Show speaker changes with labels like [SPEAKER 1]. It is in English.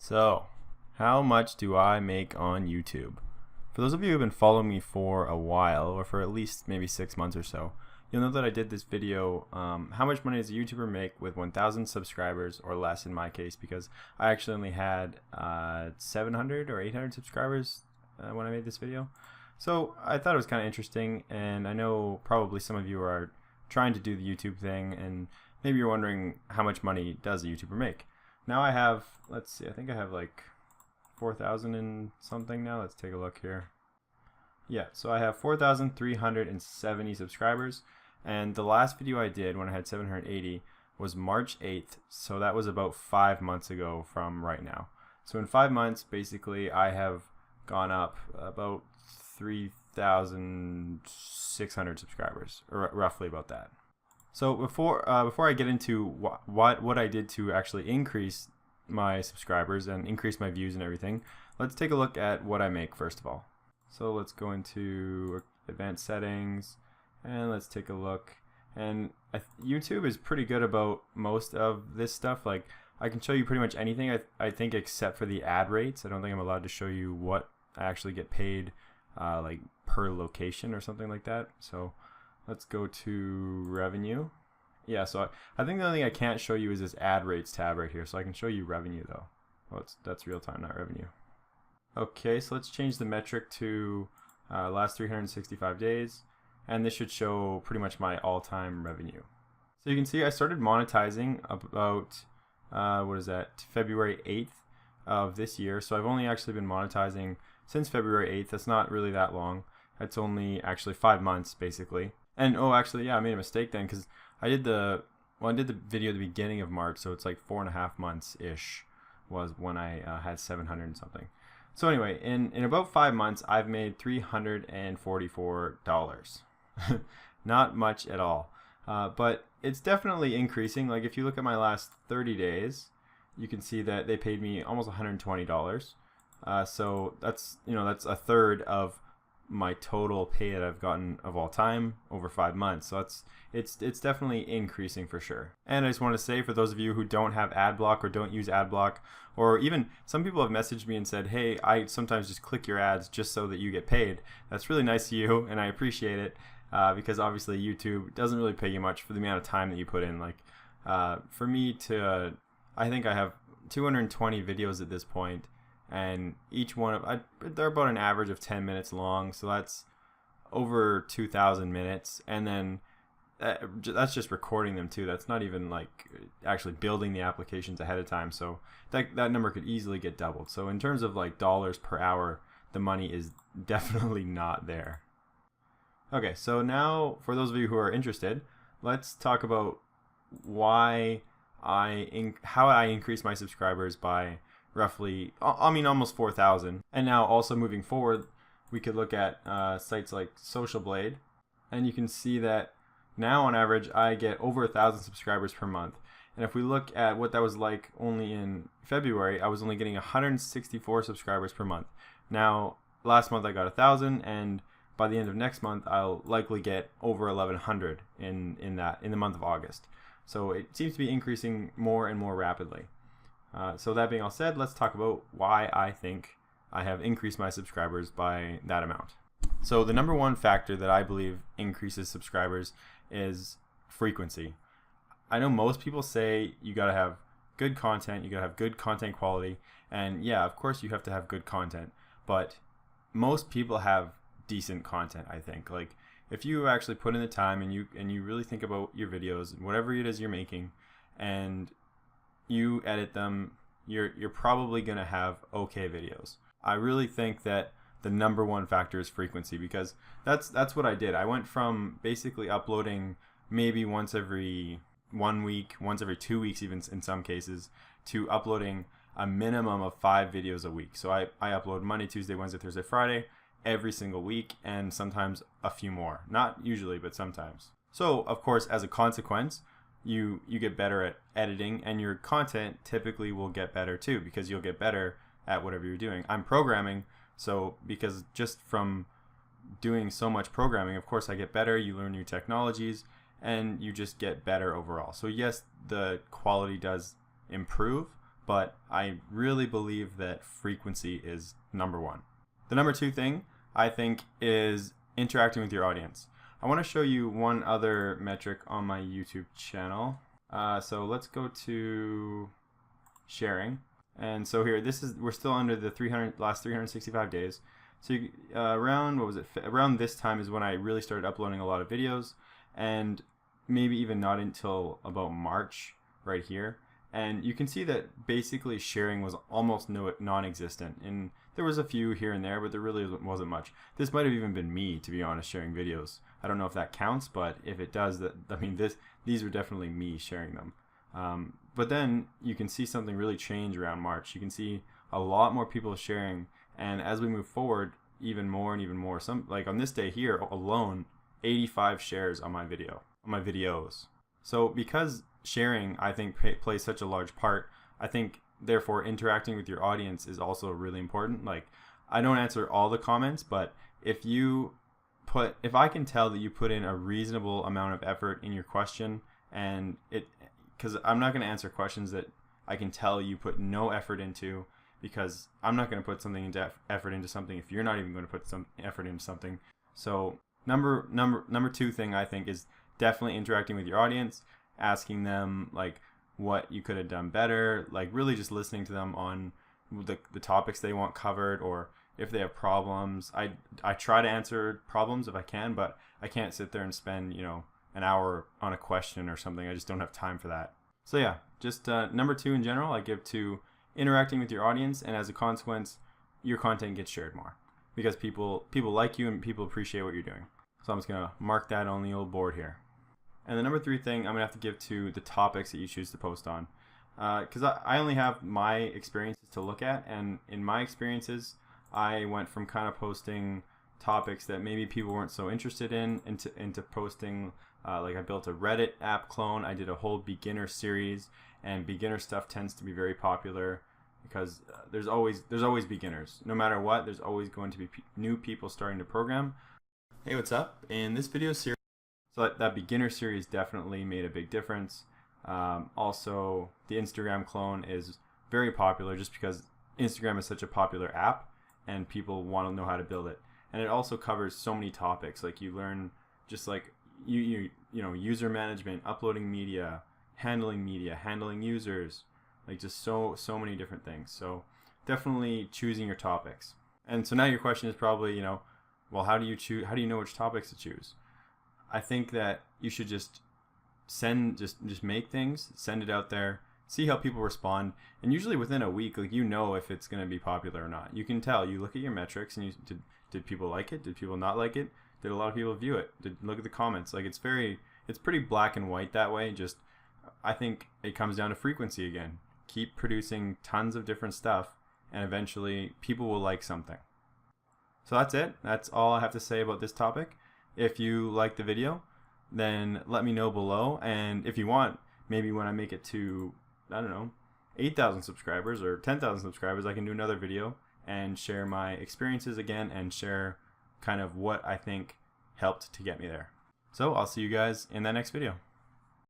[SPEAKER 1] So, how much do I make on YouTube? For those of you who have been following me for a while, or for at least maybe 6 months or so, you'll know that I did this video, how much money does a YouTuber make with 1,000 subscribers or less in my case, because I actually only had 700 or 800 subscribers when I made this video. So I thought it was kind of interesting, and I know probably some of you are trying to do the YouTube thing, and maybe you're wondering how much money does a YouTuber make. Now I have, let's see, I think I have like 4,000 and something now. Let's take a look here. Yeah, so I have 4,370 subscribers, and the last video I did when I had 780 was March 8th, so that was about 5 months ago from right now. So in 5 months, basically, I have gone up about 3,600 subscribers, or roughly about that. So before I get into what I did to actually increase my subscribers and increase my views and everything, let's take a look at what I make first of all. So let's go into advanced settings and let's take a look. And YouTube is pretty good about most of this stuff. Like, I can show you pretty much anything, I think, except for the ad rates. I don't think I'm allowed to show you what I actually get paid like per location or something like that. So let's go to revenue. Yeah, so I think the only thing I can't show you is this ad rates tab right here. So I can show you revenue though. Well, that's real time, not revenue. Okay, so let's change the metric to last 365 days. And this should show pretty much my all-time revenue. So you can see I started monetizing about, what is that, February 8th of this year. So I've only actually been monetizing since February 8th. That's not really that long. That's only actually 5 months basically. And oh, actually, yeah, I made a mistake then, because I did the video at the beginning of March, so it's like 4.5 months ish was when I had 700 and something. So anyway, in about 5 months, I've made $344. Not much at all, but it's definitely increasing. Like, if you look at my last 30 days, you can see that they paid me almost $120. So that's a third of my total pay that I've gotten of all time over 5 months. So it's definitely increasing for sure. And I just want to say, for those of you who don't have ad block or don't use ad block, or even some people have messaged me and said, hey, I sometimes just click your ads just so that you get paid. That's really nice of you, and I appreciate it, because obviously YouTube doesn't really pay you much for the amount of time that you put in. Like, for me to, I think I have 220 videos at this point, and each one of they're about an average of 10 minutes long, so that's over 2,000 minutes, and then that's just recording them too. That's not even like actually building the applications ahead of time, so that number could easily get doubled. So in terms of like dollars per hour, the money is definitely not there. Okay, so now for those of you who are interested, let's talk about how I increase my subscribers by roughly, almost 4,000. And now also moving forward, we could look at sites like Social Blade, and you can see that now on average I get over 1,000 subscribers per month. And if we look at what that was like only in February, I was only getting 164 subscribers per month. Now last month I got 1,000, and by the end of next month I'll likely get over 1,100 in the month of August. So it seems to be increasing more and more rapidly. So that being all said, let's talk about why I think I have increased my subscribers by that amount. So the number one factor that I believe increases subscribers is frequency. I know most people say you gotta have good content, you gotta have good content quality, and yeah, of course you have to have good content, but most people have decent content, I think. Like, if you actually put in the time and you really think about your videos and whatever it is you're making, and you edit them, you're probably gonna have okay videos. I really think that the number one factor is frequency, because that's what I did. I went from basically uploading maybe once every 1 week, once every 2 weeks even in some cases, to uploading a minimum of 5 videos a week. So I upload Monday, Tuesday, Wednesday, Thursday, Friday every single week, and sometimes a few more. Not usually, but sometimes. So of course, as a consequence, you get better at editing, and your content typically will get better too, because you'll get better at whatever you're doing. I'm programming, so because just from doing so much programming, of course I get better, you learn new technologies, and you just get better overall. So yes, the quality does improve, but I really believe that frequency is number one. The number two thing I think is interacting with your audience. I want to show you one other metric on my YouTube channel. So let's go to sharing. And so here, we're still under the last 365 days. So around, what was it? Around this time is when I really started uploading a lot of videos, and maybe even not until about March right here. And you can see that basically sharing was almost non-existent. And there was a few here and there, but there really wasn't much. This might have even been me, to be honest, sharing videos. I don't know if that counts, but if it does, these were definitely me sharing them. But then you can see something really change around March. You can see a lot more people sharing, and as we move forward, even more and even more. Like on this day here alone, 85 shares on my videos. So because sharing, I think, plays such a large part, I think therefore interacting with your audience is also really important. Like, I don't answer all the comments, but if I can tell that you put in a reasonable amount of effort in your question, and because I'm not going to answer questions that I can tell you put no effort into, because I'm not going to put something into effort into something if you're not even going to put some effort into something. So number two thing I think is definitely interacting with your audience, asking them like what you could have done better, like really just listening to them on the topics they want covered, or if they have problems. I try to answer problems if I can, but I can't sit there and spend an hour on a question or something. I just don't have time for that. So yeah, just number two in general, I give to interacting with your audience, and as a consequence, your content gets shared more because people like you and people appreciate what you're doing. So I'm just gonna mark that on the old board here. And the number three thing I'm gonna have to give to the topics that you choose to post on, because I only have my experiences to look at, and in my experiences, I went from kind of posting topics that maybe people weren't so interested in into posting. Like I built a Reddit app clone. I did a whole beginner series, and beginner stuff tends to be very popular because there's always beginners. No matter what, there's always going to be new people starting to program. Hey, what's up? In this video series, so that beginner series definitely made a big difference. Also, the Instagram clone is very popular just because Instagram is such a popular app and people want to know how to build it. And it also covers so many topics. Like you learn just like user management, uploading media, handling users, like just so many different things. So definitely choosing your topics. And so now your question is probably, well, how do you know which topics to choose? I think that you should just make things, send it out there, see how people respond, and usually within a week, like if it's going to be popular or not. You can tell. You look at your metrics, and did people like it? Did people not like it? Did a lot of people view it? Look at the comments. Like it's pretty black and white that way. Just I think it comes down to frequency again. Keep producing tons of different stuff, and eventually people will like something. So that's it. That's all I have to say about this topic. If you like the video, then let me know below. And if you want, maybe when I make it to, I don't know, 8,000 subscribers or 10,000 subscribers, I can do another video and share my experiences again and share kind of what I think helped to get me there. So I'll see you guys in that next video.